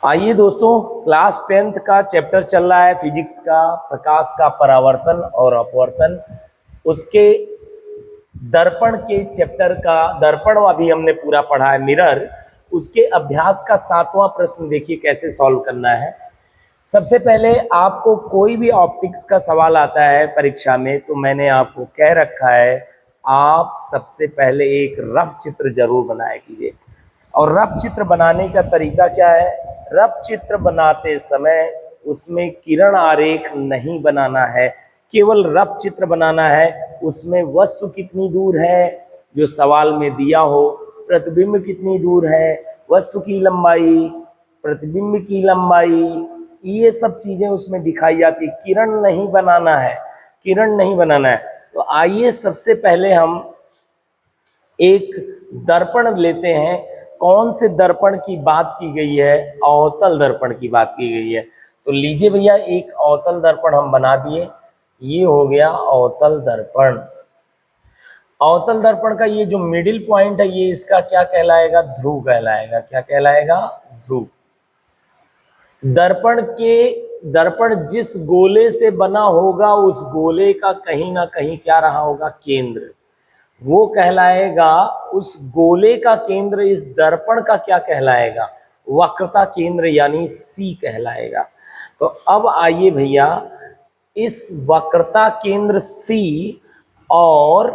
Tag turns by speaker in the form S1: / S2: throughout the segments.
S1: आइए दोस्तों, class 10th का चैप्टर चल रहा है फिजिक्स का, प्रकाश का परावर्तन और अपवर्तन। उसके दर्पण के चैप्टर का दर्पण अभी हमने पूरा पढ़ा है, मिरर। उसके अभ्यास का 7वां प्रश्न देखिए कैसे सॉल्व करना है। सबसे पहले आपको कोई भी ऑप्टिक्स का सवाल आता है परीक्षा में तो मैंने आपको कह रखा है, आप सबसे पहले एक रफ चित्र जरूर बनाया कीजिए। और रफ चित्र बनाने का तरीका क्या है? रफ चित्र बनाते समय उसमें किरण आरेख नहीं बनाना है, केवल रफ चित्र बनाना है। उसमें वस्तु कितनी दूर है जो सवाल में दिया हो, प्रतिबिंब कितनी दूर है, वस्तु की लंबाई, प्रतिबिंब की लंबाई, ये सब चीजें उसमें दिखाई जाती। किरण नहीं बनाना है, किरण नहीं बनाना है। तो आइए सबसे पहले हम एक दर्पण लेते हैं। कौन से दर्पण की बात की गई है? अवतल दर्पण की बात की गई है। तो लीजिए भैया, एक अवतल दर्पण हम बना दिए। ये हो गया अवतल दर्पण। अवतल दर्पण का ये जो मिडिल पॉइंट है, ये इसका क्या कहलाएगा? ध्रुव कहलाएगा। क्या कहलाएगा? ध्रुव। दर्पण जिस गोले से बना होगा उस गोले का कहीं ना कहीं क्या रहा होगा? केंद्र। वो कहलाएगा, उस गोले का केंद्र इस दर्पण का क्या कहलाएगा? वक्रता केंद्र, यानी सी कहलाएगा। तो अब आइए भैया, इस वक्रता केंद्र सी और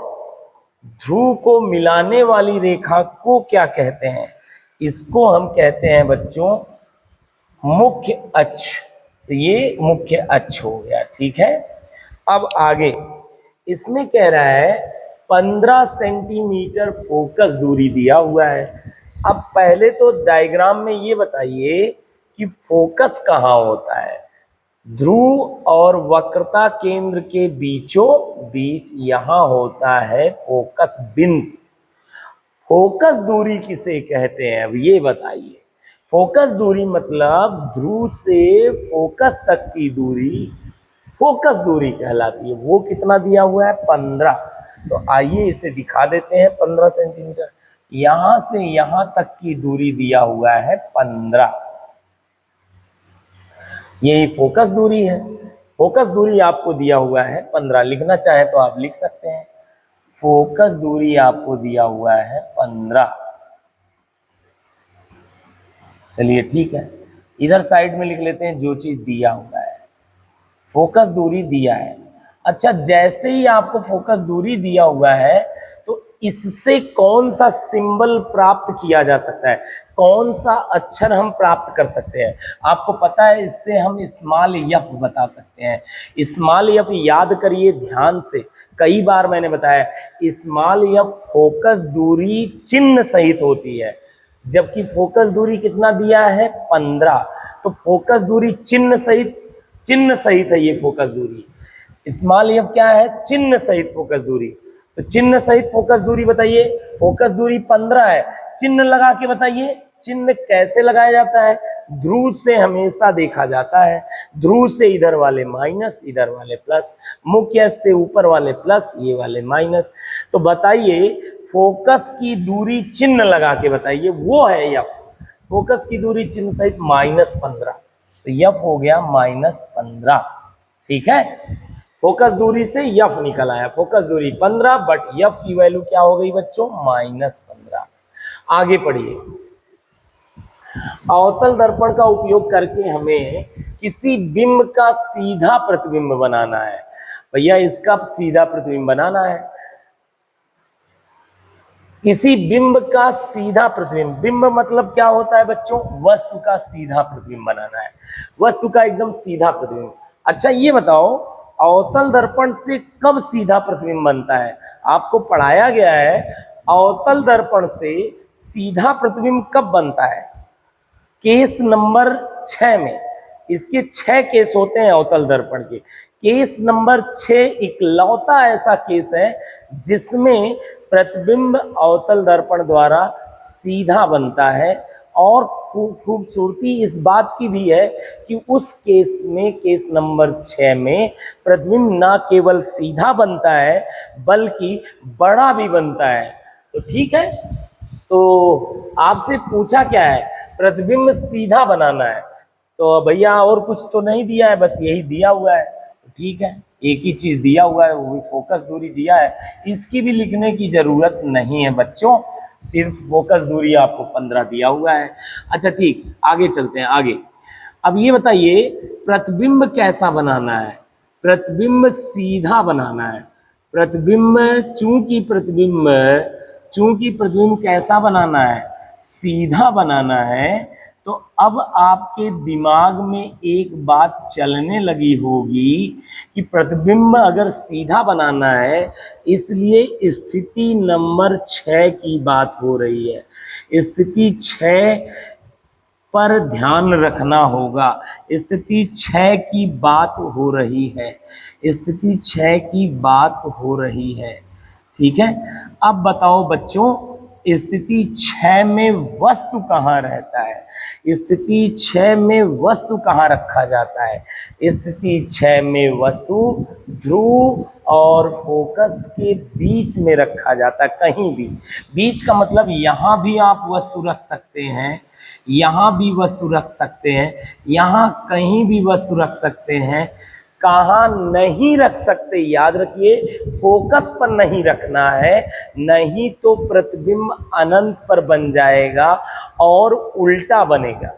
S1: ध्रुव को मिलाने वाली रेखा को क्या कहते हैं? इसको हम कहते हैं बच्चों मुख्य अक्ष। तो ये मुख्य अक्ष हो गया, ठीक है। अब आगे इसमें कह रहा है 15 सेंटीमीटर फोकस दूरी दिया हुआ है। अब पहले तो डायग्राम में ये बताइए कि फोकस कहाँ होता है? ध्रुव और वक्रता केंद्र के बीचों बीच यहां होता है फोकस बिंदु। फोकस दूरी किसे कहते हैं? अब ये बताइए। फोकस दूरी मतलब ध्रुव से फोकस तक की दूरी फोकस दूरी कहलाती है। वो कितना दिया हुआ है? 15। तो आइए इसे दिखा देते हैं। 15 सेंटीमीटर यहां से यहां तक की दूरी दिया हुआ है 15। यही फोकस दूरी है। फोकस दूरी आपको दिया हुआ है 15। लिखना चाहे तो आप लिख सकते हैं। फोकस दूरी आपको दिया हुआ है 15। चलिए ठीक है, इधर साइड में लिख लेते हैं जो चीज दिया हुआ है। फोकस दूरी दिया है। अच्छा, जैसे ही आपको फोकस दूरी दिया हुआ है तो इससे कौन सा सिंबल प्राप्त किया जा सकता है? कौन सा अक्षर हम प्राप्त कर सकते हैं? आपको पता है, इससे हम स्मॉल एफ बता सकते हैं। स्मॉल एफ याद करिए ध्यान से, कई बार मैंने बताया, स्मॉल एफ फोकस दूरी चिन्ह सहित होती है, जबकि फोकस दूरी कितना दिया है? 15। तो फोकस दूरी चिन्ह सहित है ये फोकस दूरी। स्मॉल एफ क्या है? चिन्ह सहित फोकस दूरी। तो चिन्ह सहित फोकस दूरी बताइए। फोकस दूरी 15 है, चिन्ह लगा के बताइए। चिन्ह कैसे लगाया जाता है? ध्रुव से हमेशा देखा जाता है। ध्रुव से इधर वाले माइनस, इधर वाले प्लस, मुख्य से ऊपर वाले प्लस, ये वाले माइनस। तो बताइए, फोकस की दूरी चिन्ह लगा के बताइए, वो है एफ। फोकस की दूरी चिन्ह सहित -15। तो एफ हो गया -15, ठीक है। फोकस दूरी से एफ निकल आया। फोकस दूरी 15, बट एफ की वैल्यू क्या हो गई बच्चों? -15। आगे पढ़िए। अवतल दर्पण का उपयोग करके हमें किसी बिंब का सीधा प्रतिबिंब बनाना है। भैया इसका सीधा प्रतिबिंब बनाना है। किसी बिंब का सीधा प्रतिबिंब, बिंब मतलब क्या होता है बच्चों? वस्तु का सीधा प्रतिबिंब बनाना है, वस्तु का एकदम सीधा प्रतिबिंब। अच्छा ये बताओ, अवतल दर्पण से कब सीधा प्रतिबिंब बनता है? आपको पढ़ाया गया है अवतल दर्पण से सीधा प्रतिबिंब कब बनता है। केस नंबर 6 में। इसके 6 केस होते हैं अवतल दर्पण के। केस नंबर 6 इकलौता ऐसा केस है जिसमें प्रतिबिंब अवतल दर्पण द्वारा सीधा बनता है। और खूबसूरती इस बात की भी है कि उस केस में, केस नंबर 6 में, प्रतिबिंब ना केवल सीधा बनता है बल्कि बड़ा भी बनता है। तो ठीक है, तो आपसे पूछा क्या है? प्रतिबिंब सीधा बनाना है, तो भैया और कुछ तो नहीं दिया है, बस यही दिया हुआ है, ठीक है, एक ही चीज दिया हुआ है, वो भी फोकस दूरी दिया है, इसकी भी लिखने की जरूरत नहीं है बच्चों, सिर्फ फोकस दूरी आपको 15 दिया हुआ है। अच्छा ठीक, आगे चलते हैं आगे। अब ये बताइए प्रतिबिंब कैसा बनाना है? प्रतिबिंब सीधा बनाना है। प्रतिबिंब चूंकि प्रतिबिंब कैसा बनाना है? सीधा बनाना है। तो अब आपके दिमाग में एक बात चलने लगी होगी कि प्रतिबिंब अगर सीधा बनाना है, इसलिए स्थिति नंबर 6 की बात हो रही है। स्थिति 6 पर ध्यान रखना होगा। स्थिति 6 की बात हो रही है। स्थिति 6 की बात हो रही है, ठीक है। अब बताओ बच्चों, स्थिति 6 में वस्तु कहाँ रहता है? स्थिति 6 में वस्तु कहाँ रखा जाता है? स्थिति 6 में वस्तु ध्रुव और फोकस के बीच में रखा जाता है, कहीं भी। बीच का मतलब यहाँ भी आप वस्तु रख सकते हैं, यहाँ भी वस्तु रख सकते हैं, यहाँ कहीं भी वस्तु रख सकते हैं। कहाँ नहीं रख सकते, याद रखिए, फोकस पर नहीं रखना है, नहीं तो प्रतिबिंब अनंत पर बन जाएगा और उल्टा बनेगा।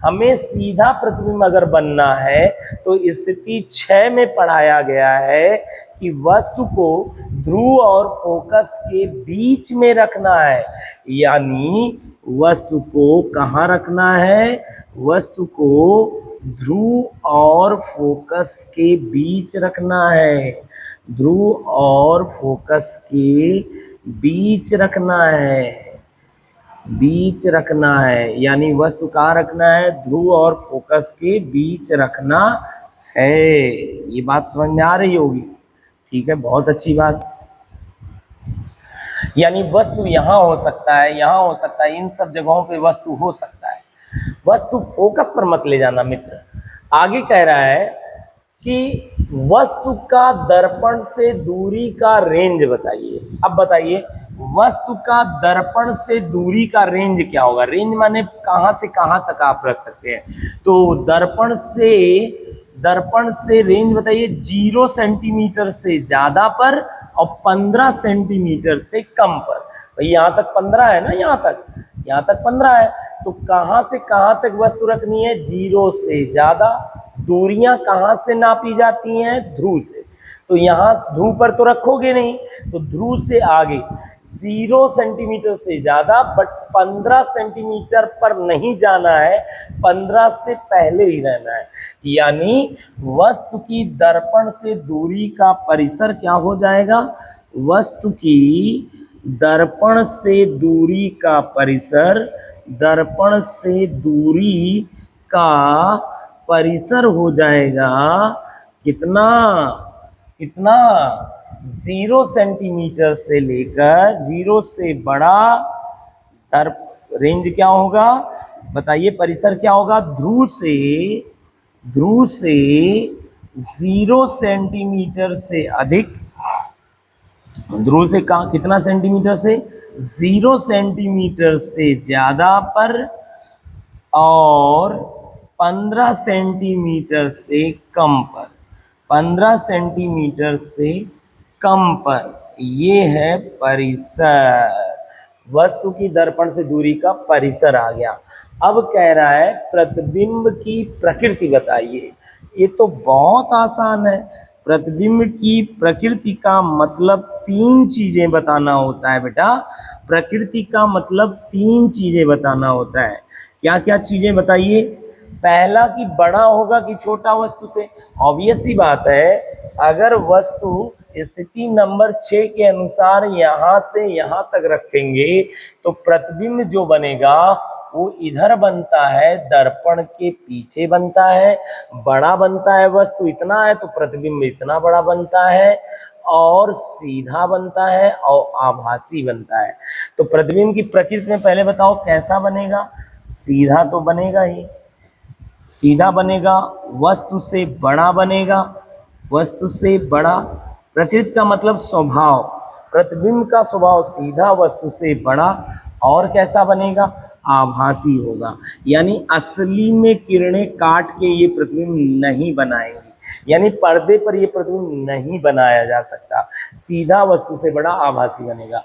S1: हमें सीधा प्रतिबिंब अगर बनना है तो स्थिति 6 में पढ़ाया गया है कि वस्तु को ध्रुव और फोकस के बीच में रखना है, यानी वस्तु को कहाँ रखना है? वस्तु को ध्रुव और फोकस के बीच रखना है। ध्रुव और फोकस के बीच रखना है, बीच रखना है, यानी वस्तु कहाँ रखना है? ध्रुव और फोकस के बीच रखना है। ये बात समझ में आ रही होगी, ठीक है, बहुत अच्छी बात। यानी वस्तु यहाँ हो सकता है, यहाँ हो सकता है, इन सब जगहों पे वस्तु हो सकता है। वस्तु फोकस पर मत ले जाना मित्र। आगे कह रहा है कि वस्तु का दर्पण से दूरी का रेंज बताइए। अब बताइए वस्तु का दर्पण से दूरी का रेंज क्या होगा? रेंज माने कहाँ से कहाँ तक आप रख सकते हैं। तो दर्पण से रेंज बताइए, 0 सेंटीमीटर से ज्यादा पर और 15 सेंटीमीटर से कम पर। भाई यहाँ तक 15 है ना, यहाँ तक 15 है, तो कहाँ से कहाँ तक वस्तु रखनी है? 0 से ज्यादा। दूरियां कहाँ से नापी जाती हैं? ध्रुव से। तो यहाँ ध्रुव पर तो रखोगे नहीं, तो ध्रुव से आगे 0 सेंटीमीटर से ज्यादा, बट 15 सेंटीमीटर पर नहीं जाना है, 15 से पहले ही रहना है। यानी वस्तु की दर्पण से दूरी का परिसर क्या हो जाएगा? वस्तु की दर्पण से दूरी का परिसर, दर्पण से दूरी का परिसर हो जाएगा कितना? 0 सेंटीमीटर से लेकर 0 से बड़ा रेंज क्या होगा बताइए? परिसर क्या होगा? ध्रुव से 0 सेंटीमीटर से अधिक, ध्रुव से कितना सेंटीमीटर से? 0 सेंटीमीटर से ज्यादा पर और 15 सेंटीमीटर से कम पर, 15 सेंटीमीटर से कम पर। ये है परिसर, वस्तु की दर्पण से दूरी का परिसर आ गया। अब कह रहा है प्रतिबिंब की प्रकृति बताइए। ये तो बहुत आसान है। प्रतिबिंब की प्रकृति का मतलब 3 चीजें बताना होता है बेटा। प्रकृति का मतलब 3 चीजें बताना होता है। क्या क्या चीजें बताइए? पहला कि बड़ा होगा कि छोटा वस्तु से। ऑब्वियस सी बात है, अगर वस्तु स्थिति नंबर 6 के अनुसार यहाँ से यहाँ तक रखेंगे तो प्रतिबिंब जो बनेगा वो इधर बनता है, दर्पण के पीछे बनता है, बड़ा बनता है। वस्तु इतना है तो प्रतिबिंब इतना बड़ा बनता है और सीधा बनता है और आभासी बनता है। तो प्रतिबिंब की प्रकृति में पहले बताओ कैसा बनेगा? सीधा तो बनेगा ही, सीधा बनेगा, वस्तु से बड़ा बनेगा, वस्तु से बड़ा। प्रकृति का मतलब स्वभाव, प्रतिबिंब का स्वभाव सीधा, वस्तु से बड़ा। और कैसा बनेगा? आभासी होगा, यानी असली में किरणें काट के ये प्रतिबिंब नहीं बनाएंगी, यानी पर्दे पर ये प्रतिबिंब नहीं बनाया जा सकता, सीधा वस्तु से बड़ा आभासी बनेगा।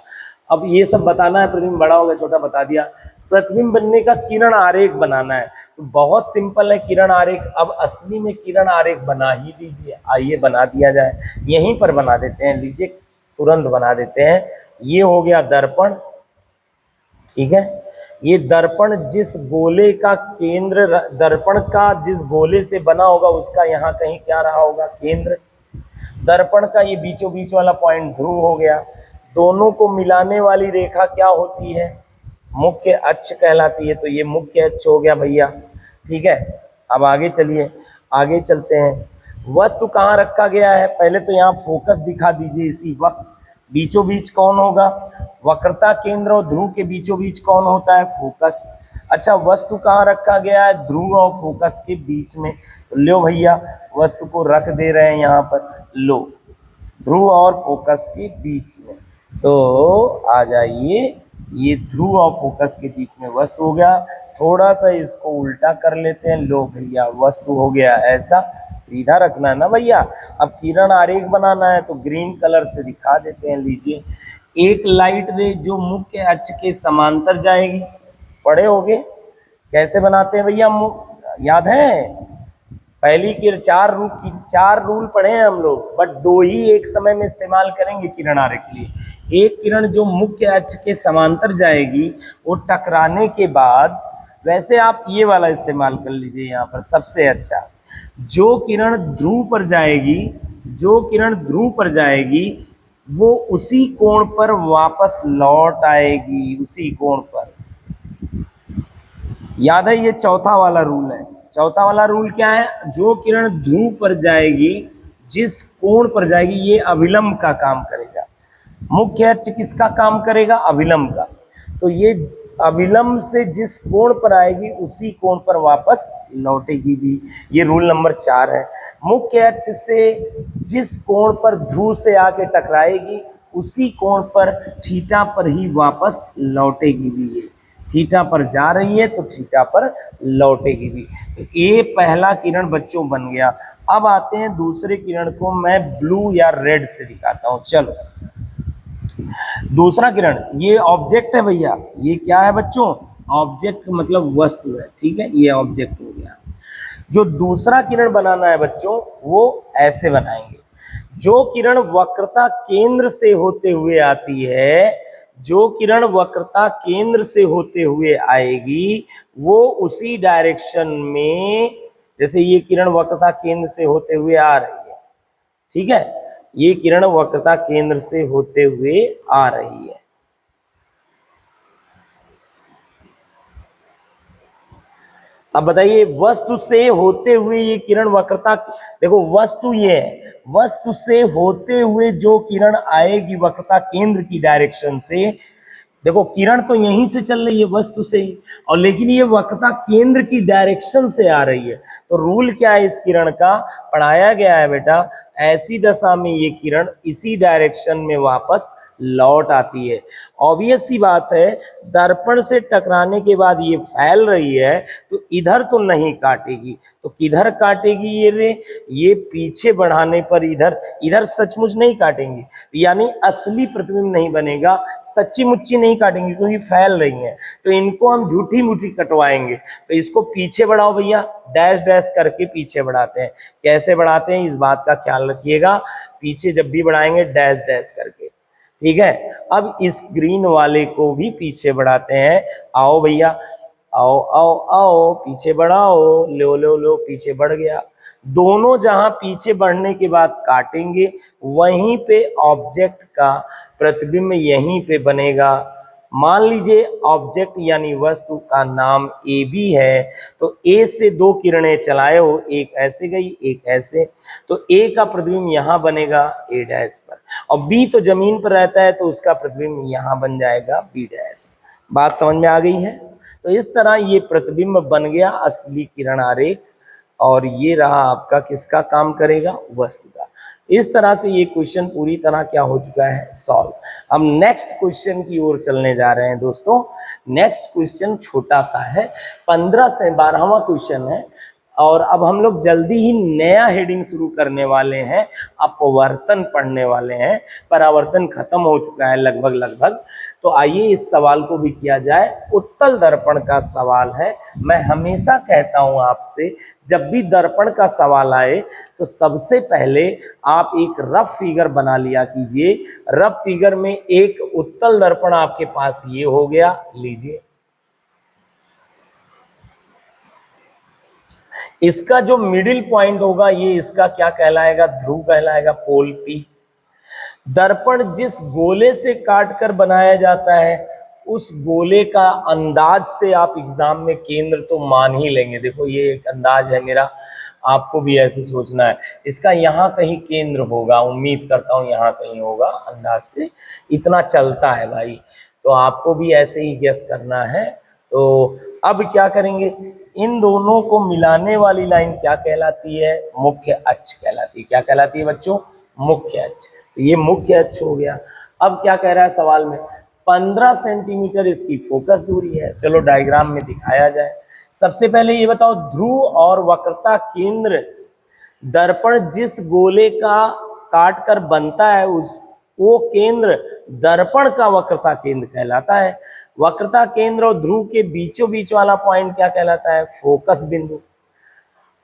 S1: अब ये सब बताना है, प्रतिबिंब बड़ा होगा छोटा बता दिया। प्रतिबिंब बनने का किरण आरेख बनाना है, तो बहुत सिंपल है किरण आरेख। अब असली में किरण आरेख बना ही दीजिए, आइए बना दिया जाए, यहीं पर बना देते हैं, लीजिए तुरंत बना देते हैं। ये हो गया दर्पण, ठीक है। ये दर्पण जिस गोले का केंद्र, दर्पण का जिस गोले से बना होगा उसका यहाँ कहीं क्या रहा होगा, केंद्र। दर्पण का ये बीचों बीच वाला पॉइंट ध्रुव हो गया। दोनों को मिलाने वाली रेखा क्या होती है, मुख्य अक्ष कहलाती है, तो ये मुख्य अक्ष हो गया भैया, ठीक है। अब आगे चलिए, आगे चलते हैं। वस्तु कहाँ रखा गया है, पहले तो यहाँ फोकस दिखा दीजिए इसी वक्त। बीचों बीच कौन होगा, वक्रता केंद्र और ध्रुव के बीचों बीच कौन होता है, फोकस। अच्छा, वस्तु कहाँ रखा गया है, ध्रुव और फोकस के बीच में। तो लो भैया, वस्तु को रख दे रहे हैं यहाँ पर, लो, ध्रुव और फोकस के बीच में। तो आ जाइए, ये ध्रुव और फोकस के बीच में वस्तु हो गया। थोड़ा सा इसको उल्टा कर लेते हैं, लो भैया, वस्तु हो गया ऐसा, सीधा रखना है ना भैया। अब किरण आरेख बनाना है तो ग्रीन कलर से दिखा देते हैं, लीजिए। एक लाइट रे जो मुख्य अक्ष के समांतर जाएगी, पढ़े होगे कैसे बनाते हैं भैया, याद है? पहली के चार रूल पढ़े हैं हम लोग, बट दो ही एक समय में इस्तेमाल करेंगे किरण आरेख के लिए। एक किरण जो मुख्य अक्ष के समांतर जाएगी, वो टकराने के बाद, वैसे आप ये वाला इस्तेमाल कर लीजिए यहाँ पर सबसे अच्छा। जो किरण ध्रुव पर जाएगी, जो किरण ध्रुव पर जाएगी वो उसी कोण पर वापस लौट आएगी, उसी कोण पर। याद है, ये चौथा वाला रूल है। चौथा वाला रूल क्या है, जो किरण ध्रुव पर जाएगी, जिस कोण पर जाएगी, ये अभिलंब का काम करेगा। मुख्य अक्ष किसका काम करेगा, अभिलंब का। तो ये अभिलंब से जिस कोण पर आएगी उसी कोण पर वापस लौटेगी भी। ये रूल नंबर 4 है। मुख्य अक्ष से जिस कोण पर ध्रुव से आके टकराएगी उसी कोण पर थीटा पर ही वापस लौटेगी भी। ये थीटा पर जा रही है तो थीटा पर लौटेगी भी। तो ये पहला किरण बच्चों बन गया। अब आते हैं दूसरे किरण को, मैं ब्लू या रेड से दिखाता हूं। चलो, दूसरा किरण, ये ऑब्जेक्ट है भैया। ये क्या है बच्चों, ऑब्जेक्ट मतलब वस्तु है, ठीक है। ये ऑब्जेक्ट हो गया। जो दूसरा किरण बनाना है बच्चों, वो ऐसे बनाएंगे। जो किरण वक्रता केंद्र से होते हुए आती है, जो किरण वक्रता केंद्र से होते हुए आएगी, वो उसी डायरेक्शन में, जैसे ये किरण वक्रता केंद्र से होते हुए आ रही है, ठीक है। ये किरण वक्रता केंद्र से होते हुए आ रही है। अब बताइए, वस्तु से होते हुए ये किरण वक्रता, देखो वस्तु ये है, वस्तु से होते हुए जो किरण आएगी वक्रता केंद्र की डायरेक्शन से, देखो किरण तो यहीं से चल रही है वस्तु से ही, और लेकिन ये वक्रता केंद्र की डायरेक्शन से आ रही है। तो रूल क्या है इस किरण का, पढ़ाया गया है बेटा, ऐसी दशा में ये किरण इसी डायरेक्शन में वापस लौट आती है। ऑब्वियस सी बात है, दर्पण से टकराने के बाद ये फैल रही है तो इधर तो नहीं काटेगी, तो किधर काटेगी ये रे, ये पीछे बढ़ाने पर इधर, इधर सचमुच नहीं काटेंगी, यानी असली प्रतिबिंब नहीं बनेगा, सच्ची मुच्ची नहीं काटेंगी क्योंकि फैल रही हैं। तो इनको हम झूठी मूठी कटवाएंगे। तो इसको पीछे बढ़ाओ भैया, डैश डैश करके पीछे बढ़ाते हैं। कैसे बढ़ाते हैं इस बात का ख्याल रखिएगा, पीछे जब भी बढ़ाएंगे डैश डैश करके, ठीक है। अब इस ग्रीन वाले को भी पीछे बढ़ाते हैं। आओ भैया, आओ आओ आओ, पीछे बढ़ाओ, लो लो लो, पीछे बढ़ गया। दोनों जहां पीछे बढ़ने के बाद काटेंगे, वहीं पे ऑब्जेक्ट का प्रतिबिंब यहीं पे बनेगा। मान लीजिए ऑब्जेक्ट यानी वस्तु का नाम ए बी है, तो ए से दो किरणें चलाए हो, एक ऐसे गई एक ऐसे, तो ए का प्रतिबिंब यहाँ बनेगा ए डैश पर, और बी तो जमीन पर रहता है तो उसका प्रतिबिंब यहाँ बन जाएगा बी डैश। बात समझ में आ गई है? तो इस तरह ये प्रतिबिंब बन गया असली किरण आरेख, और ये रहा आपका किसका काम करेगा, वस्तु का। इस तरह से ये क्वेश्चन पूरी तरह क्या हो चुका है, सॉल्व। हम नेक्स्ट क्वेश्चन की ओर चलने जा रहे हैं दोस्तों। नेक्स्ट क्वेश्चन छोटा सा है, 15 से 12वां क्वेश्चन है, और अब हम लोग जल्दी ही नया हेडिंग शुरू करने वाले हैं, अपवर्तन पढ़ने वाले हैं। परावर्तन खत्म हो चुका है लगभग। तो आइए इस सवाल को भी किया जाए। उत्तल दर्पण का सवाल है। मैं हमेशा कहता हूं आपसे, जब भी दर्पण का सवाल आए तो सबसे पहले आप एक रफ फिगर बना लिया कीजिए। रफ फिगर में एक उत्तल दर्पण आपके पास ये हो गया, लीजिए। इसका जो मिडिल पॉइंट होगा ये इसका क्या कहलाएगा, ध्रुव कहलाएगा, पोल पी। दर्पण जिस गोले से काट कर बनाया जाता है उस गोले का अंदाज से आप एग्जाम में केंद्र तो मान ही लेंगे। देखो ये एक अंदाज है मेरा, आपको भी ऐसे सोचना है। इसका यहाँ कहीं केंद्र होगा, उम्मीद करता हूँ यहाँ कहीं होगा, अंदाज से इतना चलता है भाई। तो आपको भी ऐसे ही गेस करना है। तो अब क्या करेंगे, इन दोनों को मिलाने वाली लाइन क्या कहलाती है, मुख्य अक्ष कहलाती है। क्या कहलाती है बच्चों, मुख्य अक्ष। तो ये मुख्य अक्ष हो गया। अब क्या कह रहा है सवाल में, 15 सेंटीमीटर इसकी फोकस दूरी है। चलो डायग्राम में दिखाया जाए। सबसे पहले ये बताओ, ध्रुव और वक्रता केंद्र, दर्पण जिस गोले का काट कर बनता है उस वो केंद्र दर्पण का वक्रता केंद्र कहलाता है। वक्रता केंद्र और ध्रुव के बीचों बीच वाला पॉइंट क्या कहलाता है, फोकस बिंदु।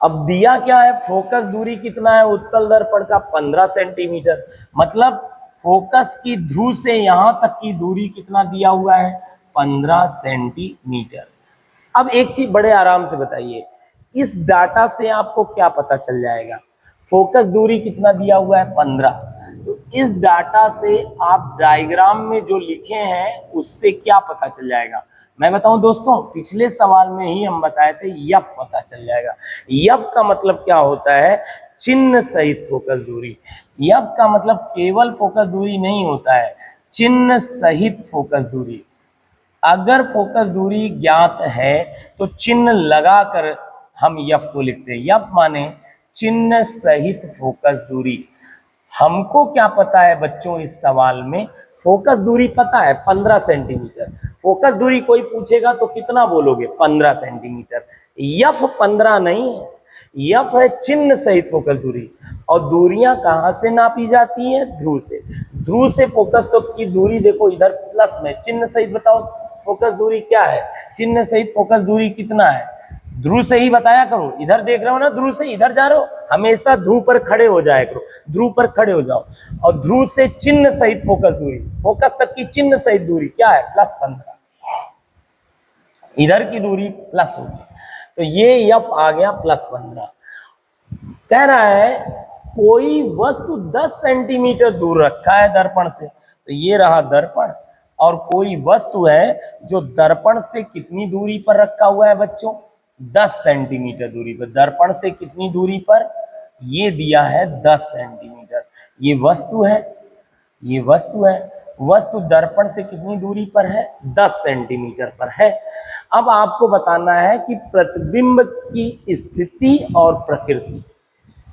S1: अब दिया क्या है, फोकस दूरी कितना है उत्तल दर्पण का, 15 सेंटीमीटर। मतलब फोकस की ध्रुव से यहां तक की दूरी कितना दिया हुआ है, 15 सेंटीमीटर। अब एक चीज बड़े आराम से बताइए, इस डाटा से आपको क्या पता चल जाएगा, फोकस दूरी कितना दिया हुआ है, 15। तो इस डाटा से आप डायग्राम में जो लिखे हैं उससे क्या पता चल जाएगा, मैं बताऊं दोस्तों, पिछले सवाल में ही हम बताए थे, यफ पता चल जाएगा। यफ का मतलब क्या होता है, चिन्ह सहित फोकस दूरी। यफ का मतलब केवल फोकस दूरी नहीं होता है, चिन्ह सहित फोकस दूरी। अगर फोकस दूरी ज्ञात है तो चिन्ह लगाकर हम यफ को लिखते हैं। यफ माने चिन्ह सहित फोकस दूरी। हमको क्या पता है बच्चों, इस सवाल में फोकस दूरी पता है 15 सेंटीमीटर। फोकस दूरी कोई पूछेगा तो कितना बोलोगे, 15 सेंटीमीटर। यफ 15 नहीं है, यफ है चिन्ह सहित फोकस दूरी। और दूरियां कहां से नापी जाती हैं, ध्रुव से। ध्रुव से फोकस तो की दूरी देखो इधर प्लस में, चिन्ह सहित बताओ फोकस दूरी क्या है, चिन्ह सहित फोकस दूरी कितना है, ध्रुव से ही बताया करो। इधर देख रहे हो ना, ध्रुव से इधर जा रहे हो, हमेशा ध्रुव पर खड़े हो जाया करो, ध्रुव पर खड़े हो जाओ। और ध्रुव से चिन्ह सहित फोकस दूरी, फोकस तक की चिन्ह सहित दूरी क्या है, +15। इधर की दूरी प्लस होगी, तो ये यफ आ गया +15। कह रहा है कोई वस्तु 10 सेंटीमीटर दूर रखा है दर्पण से, तो ये रहा दर्पण। और कोई वस्तु है जो दर्पण से कितनी दूरी पर रखा हुआ है बच्चों, 10 सेंटीमीटर दूरी पर। दर्पण से कितनी दूरी पर, ये दिया है 10 सेंटीमीटर। ये वस्तु है, ये वस्तु है। वस्तु दर्पण से कितनी दूरी पर है, 10 सेंटीमीटर पर है। अब आपको बताना है कि प्रतिबिंब की स्थिति और प्रकृति,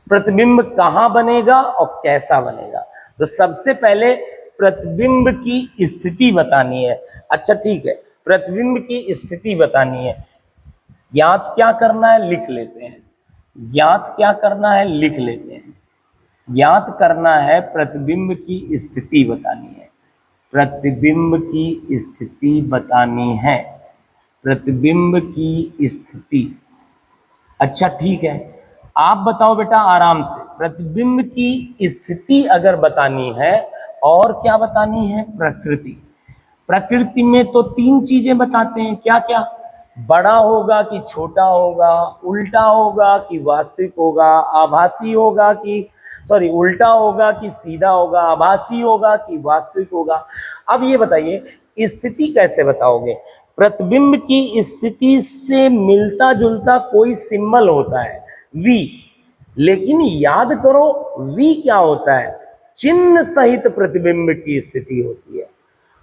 S1: प्रतिबिंब कहाँ बनेगा और कैसा बनेगा। तो सबसे पहले प्रतिबिंब की स्थिति बतानी है। अच्छा ठीक है, प्रतिबिंब की स्थिति बतानी है। ज्ञात क्या करना है, लिख लेते हैं। ज्ञात क्या करना है, लिख लेते हैं। ज्ञात करना है प्रतिबिंब की स्थिति बतानी है, प्रतिबिंब की स्थिति बतानी है, प्रतिबिंब की स्थिति। अच्छा ठीक है, आप बताओ बेटा आराम से, प्रतिबिंब की स्थिति अगर बतानी है और क्या बतानी है, प्रकृति। प्रकृति में तो 3 चीजें बताते हैं, क्या क्या, बड़ा होगा कि छोटा होगा, उल्टा होगा कि वास्तविक होगा, आभासी होगा कि उल्टा होगा कि सीधा होगा, आभासी होगा कि वास्तविक होगा। अब ये बताइए स्थिति कैसे बताओगे, प्रतिबिंब की स्थिति से मिलता जुलता कोई सिंबल होता है V, लेकिन याद करो V क्या होता है, चिन्ह सहित प्रतिबिंब की स्थिति होती है।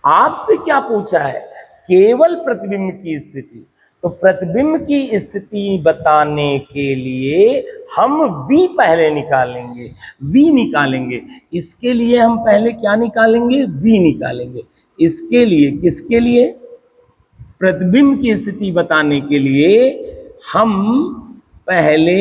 S1: आपसे क्या पूछा है, केवल प्रतिबिंब की स्थिति। तो प्रतिबिंब की स्थिति बताने के लिए हम v पहले निकालेंगे, v निकालेंगे। इसके लिए हम पहले क्या निकालेंगे, v निकालेंगे। इसके लिए, किसके लिए, प्रतिबिंब की स्थिति बताने के लिए हम पहले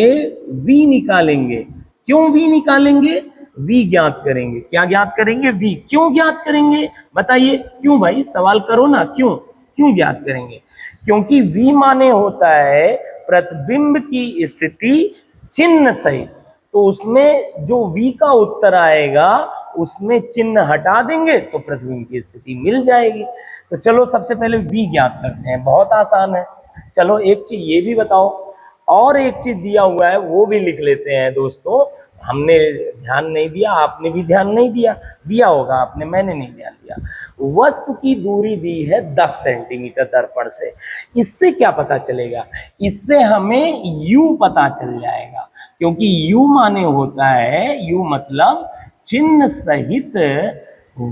S1: v निकालेंगे। क्यों v निकालेंगे, v ज्ञात करेंगे। क्या ज्ञात करेंगे, v। क्यों ज्ञात करेंगे बताइए, क्यों भाई, सवाल करो ना, क्यों क्यों ज्ञात करेंगे? क्योंकि v माने होता है प्रतिबिंब की स्थिति चिन्ह सहित। तो उसमें जो v का उत्तर आएगा उसमें चिन्ह हटा देंगे तो प्रतिबिंब की स्थिति मिल जाएगी। तो चलो सबसे पहले v ज्ञात करते हैं, बहुत आसान है। चलो एक चीज ये भी बताओ, और एक चीज दिया हुआ है वो भी लिख लेते हैं दोस्तों। हमने ध्यान नहीं दिया, आपने भी ध्यान नहीं दिया, दिया होगा आपने, मैंने नहीं ध्यान दिया। वस्तु की दूरी दी है 10 सेंटीमीटर दर्पण से। इससे क्या पता चलेगा, इससे हमें u पता चल जाएगा। क्योंकि u माने होता है, u मतलब चिन्ह सहित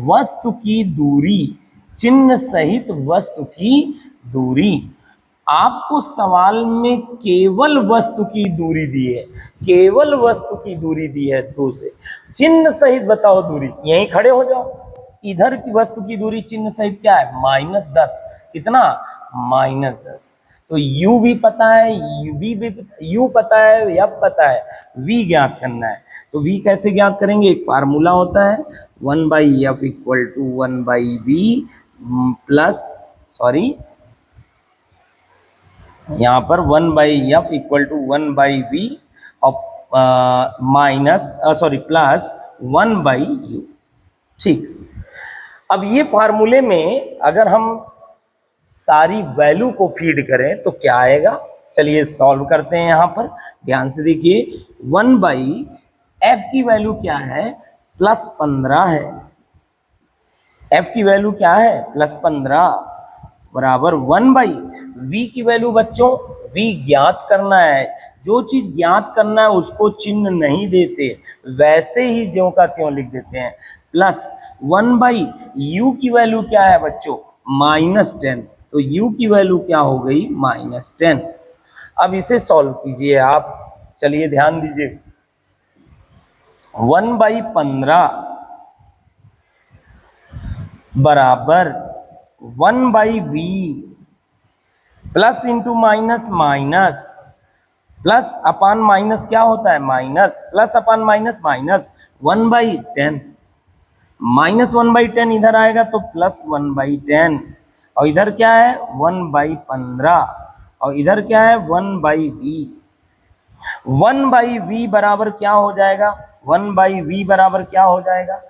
S1: वस्तु की दूरी, चिन्ह सहित वस्तु की दूरी। आपको सवाल में केवल वस्तु की दूरी दी है, केवल वस्तु की दूरी दी है 2 से। चिन्ह सहित बताओ दूरी, यहीं खड़े हो जाओ। इधर की वस्तु की दूरी चिन्ह सहित क्या है, -10। कितना, -10। तो u भी पता है, u पता है, f पता है, v ज्ञात करना है। तो v कैसे ज्ञात करेंगे, एक फार्मूला होता है 1/f = 1/v प्लस, सॉरी यहाँ पर 1/f = 1/v और माइनस सॉरी प्लस 1/u। ठीक, अब ये फार्मूले में अगर हम सारी वैल्यू को फीड करें तो क्या आएगा, चलिए सॉल्व करते हैं। यहाँ पर ध्यान से देखिए, 1/f की वैल्यू क्या है, +15 है। f की वैल्यू क्या है, +15 बराबर 1/v की वैल्यू बच्चों, v ज्ञात करना है। जो चीज ज्ञात करना है उसको चिन्ह नहीं देते, वैसे ही ज्यों का त्यों लिख देते हैं। प्लस 1/u की वैल्यू क्या है बच्चों, -10। तो u की वैल्यू क्या हो गई, -10। अब इसे सॉल्व कीजिए आप, चलिए ध्यान दीजिए। 1/15 बराबर 1/v plus into minus minus, plus upon minus क्या होता है, minus, plus upon minus minus, 1/10 -1/10 इधर आएगा तो +1/10, और इधर क्या है 1/15, और इधर क्या है 1/v। 1/v बराबर क्या हो जाएगा, 1/v बराबर क्या हो जाएगा,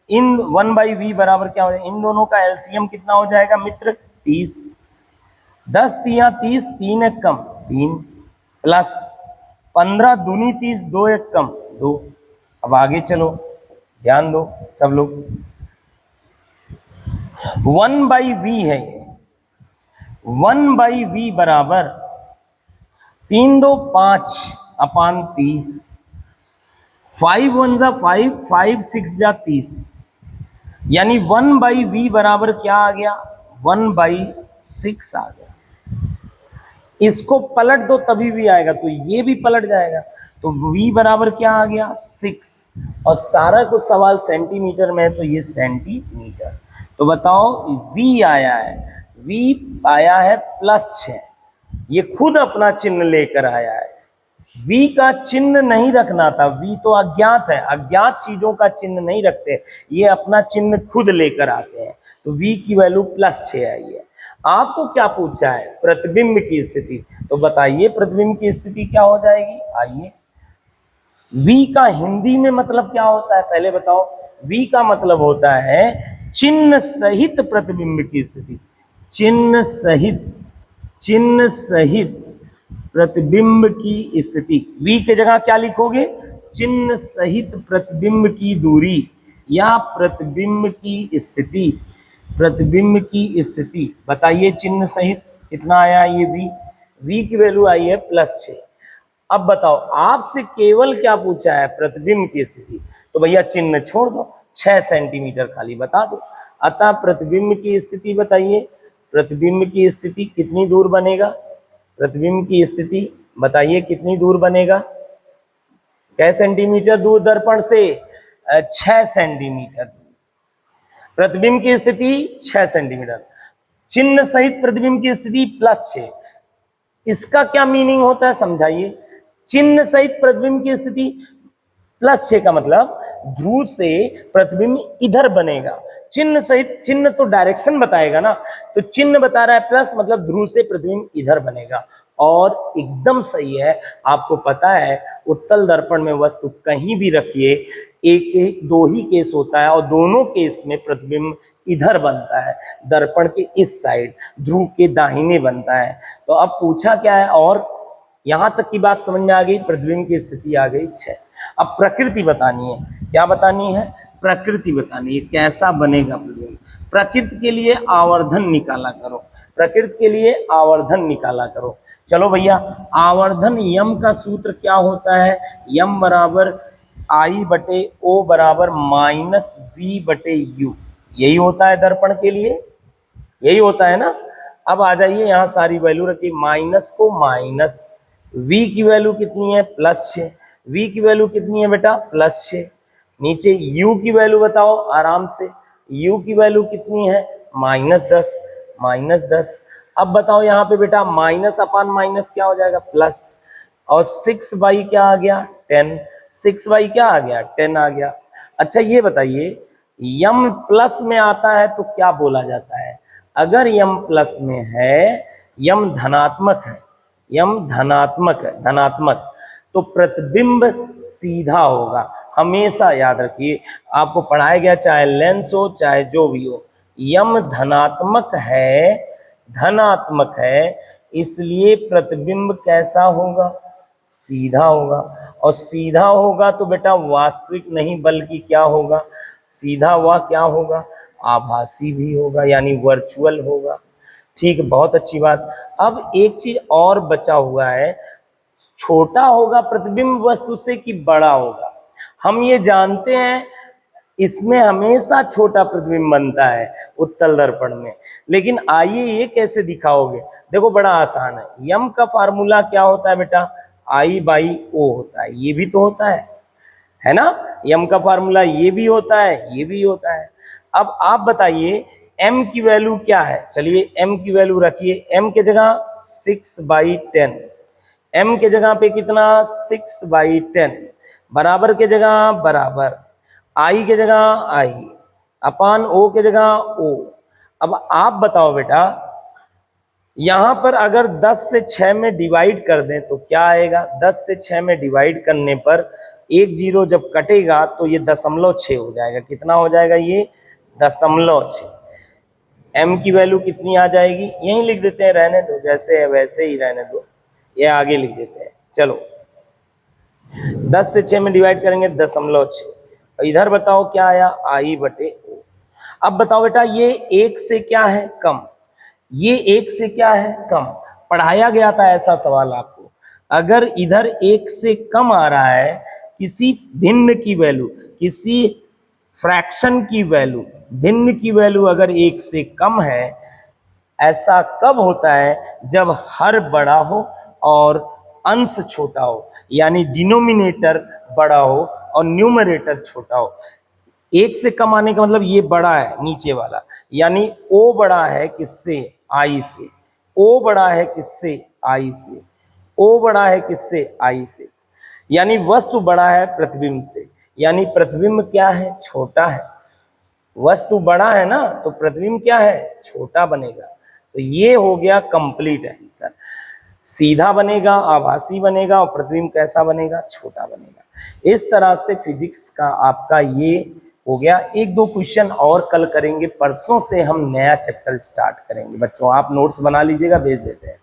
S1: इन 1/v बराबर क्या हो जाएगा, इन दोनों का एलसीएम कितना हो जाएगा मित्र, 30। 10 तिया 30, 3 एक कम 3, प्लस 15 दूनी 30, 2 एक कम 2। अब आगे चलो, ध्यान दो सब लोग। 1/v है ये, 1/v बराबर 3 2 5 अपान 30, 5 1 जा 5, 5 6 जा 30, यानी 1/v बराबर क्या आ गया, 1/6 आ गया। इसको पलट दो तभी भी आएगा, तो ये भी पलट जाएगा। तो v बराबर क्या आ गया, 6, और सारा कुछ सवाल सेंटीमीटर में है तो ये सेंटीमीटर। तो बताओ v आया है, v आया है +6, ये खुद अपना चिन्ह लेकर आया है। v का चिन्ह नहीं रखना था, v तो अज्ञात है, अज्ञात चीजों का चिन्ह नहीं रखते, ये अपना चिन्ह खुद लेकर आते हैं। तो v की वैल्यू +6 आई है। आपको क्या पूछा है, प्रतिबिंब की स्थिति, तो बताइए प्रतिबिंब की स्थिति क्या हो जाएगी। आइए, v का हिंदी में मतलब क्या होता है पहले बताओ। v का मतलब होता है चिन्ह सहित प्रतिबिंब की स्थिति, चिन्ह सहित प्रतिबिंब की स्थिति। v के जगह क्या लिखोगे, चिन्ह सहित प्रतिबिंब की दूरी या प्रतिबिंब की स्थिति, प्रतिबिंब की स्थिति। बताइए चिन्ह सहित कितना आया ये v की वैल्यू आई है +6। अब बताओ आपसे केवल क्या पूछा है, प्रतिबिंब की स्थिति, तो भैया चिन्ह छोड़ दो, 6 सेंटीमीटर खाली बता दो। अतः प्रतिबिंब की स्थिति बताइए, प्रतिबिंब की स्थिति कितनी दूर बनेगा, प्रतिबिंब की स्थिति बताइए कितनी दूर बनेगा, कै सेंटीमीटर दूर दर्पण से, 6 सेंटीमीटर। प्रतिबिंब की स्थिति 6 सेंटीमीटर, चिन्ह सहित प्रतिबिंब की स्थिति +6। इसका क्या मीनिंग होता है समझाइए। चिन्ह सहित प्रतिबिंब की स्थिति +6 का मतलब ध्रुव से प्रतिबिंब इधर बनेगा। चिन्ह सहित, चिन्ह तो डायरेक्शन बताएगा ना, तो चिन्ह बता रहा है प्लस, मतलब ध्रुव से प्रतिबिंब इधर बनेगा। और एकदम सही है, आपको पता है उत्तल दर्पण में वस्तु कहीं भी रखिए, एक दो ही केस होता है और दोनों केस में प्रतिबिंब इधर बनता है, दर्पण के इस साइड, ध्रुव के दाहिने बनता है। तो अब पूछा क्या है, और यहां तक की बात समझ में आ गई, प्रतिबिंब की स्थिति आ गई 6। अब प्रकृति बतानी है, क्या बतानी है, प्रकृति बतानी है, कैसा बनेगा प्रतिबिंब। प्रकृति के लिए आवर्धन निकाला करो, प्रकृति के लिए आवर्धन निकाला करो। चलो भैया, आवर्धन यम का सूत्र क्या होता है, यम बराबर I/O बराबर -V/U, यही होता है दर्पण के लिए, यही होता है ना। अब आ जाइए, यहां सारी वैल्यू रखिए, माइनस को माइनस, V की वैल्यू कितनी है +6, V की वैल्यू कितनी है बेटा +6, नीचे U की वैल्यू बताओ आराम से, U की वैल्यू कितनी है -10, -10। अब बताओ यहाँ पे बेटा माइनस अपान माइनस क्या हो जाएगा प्लस, और 6/, क्या आ गया 10, 6/, क्या आ गया 10 आ गया। अच्छा ये बताइए, यम प्लस में आता है तो क्या बोला जाता है, अगर यम प्लस में है, यम धनात्मक है, यम धनात्मक है, धनात्मक, तो प्रतिबिंब सीधा होगा। हमेशा याद रखिए, आपको पढ़ाया गया चाहे लेंस हो चाहे जो भी हो, यम धनात्मक है, धनात्मक है, इसलिए प्रतिबिंब कैसा होगा, सीधा होगा। और सीधा होगा तो बेटा वास्तविक नहीं बल्कि क्या होगा, सीधा हुआ क्या होगा, आभासी भी होगा, यानी वर्चुअल होगा। ठीक, बहुत अच्छी बात। अब एक चीज और बचा हुआ है, छोटा होगा प्रतिबिंब वस्तु से कि बड़ा होगा। हम ये जानते हैं इसमें हमेशा छोटा प्रतिबिंब बनता है उत्तल दर्पण में, लेकिन आइए ये कैसे दिखाओगे। देखो बड़ा आसान है, यम का फार्मूला क्या होता है बेटा, I/O होता है, ये भी तो होता है ना, यम का फार्मूला ये भी होता है, ये भी होता है। अब आप बताइए m की वैल्यू क्या है, चलिए m की वैल्यू रखिए, m के जगह 6/10, m के जगह पे कितना 6/10, बराबर के जगह बराबर, I के जगह I, अपान O के जगह O। अब आप बताओ बेटा, यहां पर अगर 10 से 6 में डिवाइड कर दें तो क्या आएगा, 10 से 6 में डिवाइड करने पर 1 0 जब कटेगा तो ये 0.6 हो जाएगा। कितना हो जाएगा ये 0.6। m की वैल्यू कितनी आ जाएगी, यहीं लिख देते हैं, रहने दो जैसे है वैसे ही रहने दो, ये आगे लिख देते हैं। चलो 10 से 6 में डिवाइड करेंगे 0.6, इधर बताओ क्या आया I/O। अब बताओ बेटा, ये 1 से क्या है कम, ये 1 से क्या है कम, पढ़ाया गया था ऐसा सवाल आपको। अगर इधर 1 से कम आ रहा है, किसी भिन्न की वैल्यू, किसी फ्रैक्शन की वैल्यू, भिन्न की वैल्यू अगर 1 से कम है, ऐसा कब होता है, जब हर बड़ा हो और अंश छोटा हो, यानी डिनोमिनेटर बड़ा हो और न्यूमरेटर छोटा हो। 1 से कम आने का मतलब ये बड़ा है नीचे वाला, यानी O बड़ा है किससे, I से, O बड़ा है किससे, I से, O बड़ा है किससे, I से, यानी वस्तु बड़ा है प्रतिबिंब से, यानी प्रतिबिंब क्या है, छोटा है। वस्तु बड़ा है ना तो प्रतिबिंब क्या है, छोटा बनेगा। तो ये हो गया कंप्लीट आंसर, सीधा बनेगा, आभासी बनेगा, और प्रतिबिंब कैसा बनेगा, छोटा बनेगा। इस तरह से फिजिक्स का आपका ये हो गया। 1-2 क्वेश्चन और कल करेंगे, परसों से हम नया चैप्टर स्टार्ट करेंगे। बच्चों आप नोट्स बना लीजिएगा, भेज देते हैं।